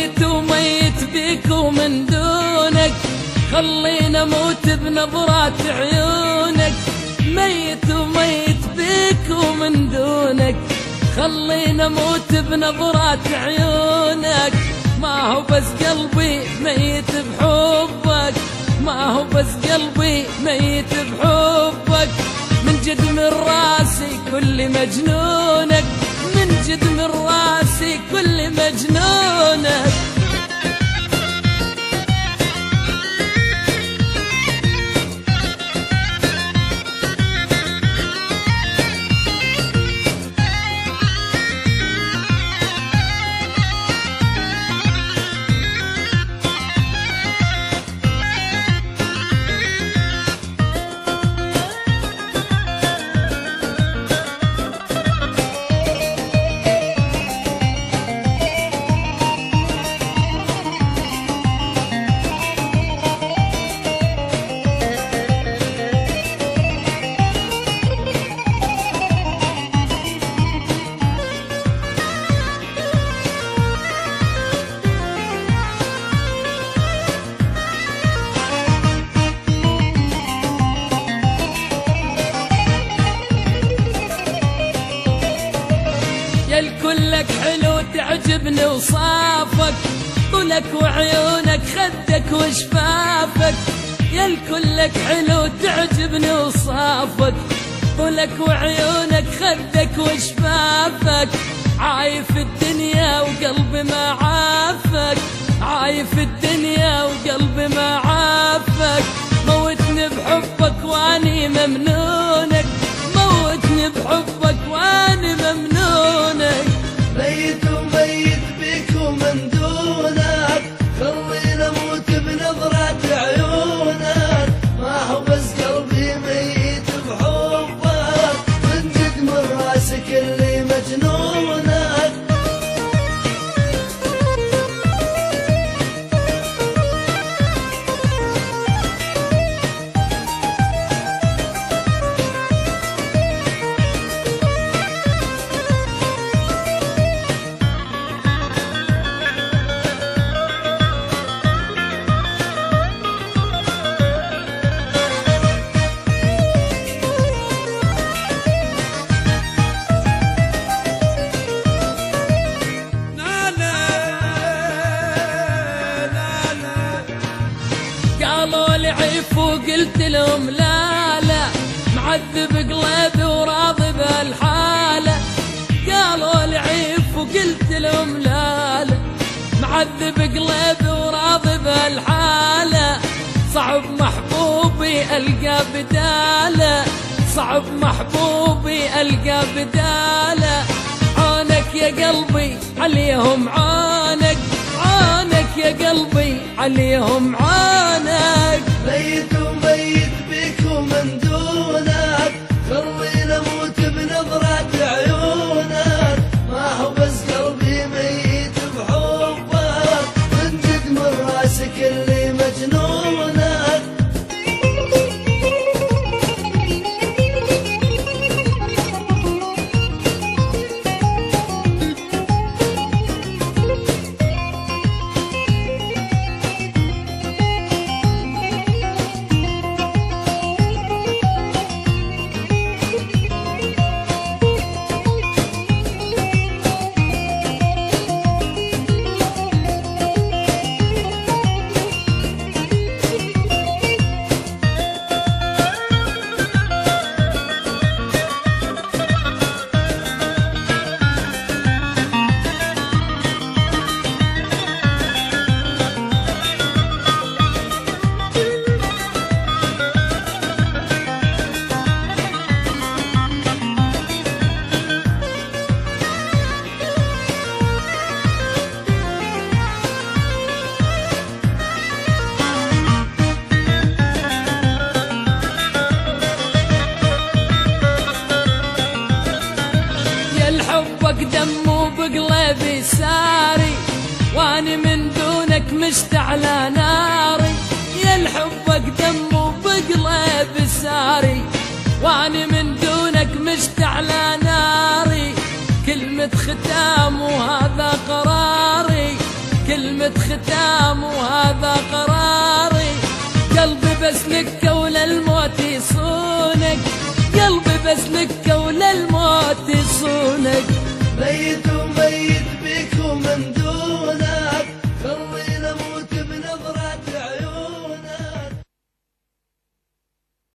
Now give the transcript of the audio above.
ميت وميت بيك ومن دونك، خلينا موت بنظرات عيونك. ميت وميت بيك ومن دونك، خلينا موت بنظرات عيونك. ما هو بس قلبي ميت بحبك، ما هو بس قلبي ميت بحبك. من جد من راسي كل مجنونك، من جد من راسي كل مجنونك. يا الكلك حلو تعجبني وصافك، طولك وعيونك خدك وشفافك. يا الكلك حلو تعجبني وصافك، طولك وعيونك خدك وشفافك. عايف الدنيا وقلبي ما عافك، عايف الدنيا وقلبي ما عافك. موتني بحبك واني ممنونك، موتني بحبك واني ممنونك. ميت وميت بيك ومن دونك، خلينا موت بنظرات عيونك. ما هو بس قلبي ميت بحبك، من جد من راسك اللي مجنونك. قالوا لي عيف وقلت لهم لا لا، معذب قلبي وراضي بالحالة. قالوا لي عيف وقلت لهم لا لا، معذب قلبي وراضي بالحالة. صعب محبوبي ألقى بدالة، صعب محبوبي ألقى بدالة. عونك يا قلبي عليهم عونك، عونك يا قلبي عليهم عونك. ميت وميت بيك ومن دونك، خلينا موت بنظرات عيونك. ما هو بس قلبي ميت بحبك، من جد من راسك اللي مجنونك. حبك دمه بقلبي ساري، واني من دونك مشتعلة ناري. يا الحبك دمه بقلبي ساري، واني من دونك مشتعلة ناري. كلمة ختام وهذا قراري، كلمة ختام وهذا قراري، قلبي بس لك وللموت يصونك، قلبي بس لك وللموت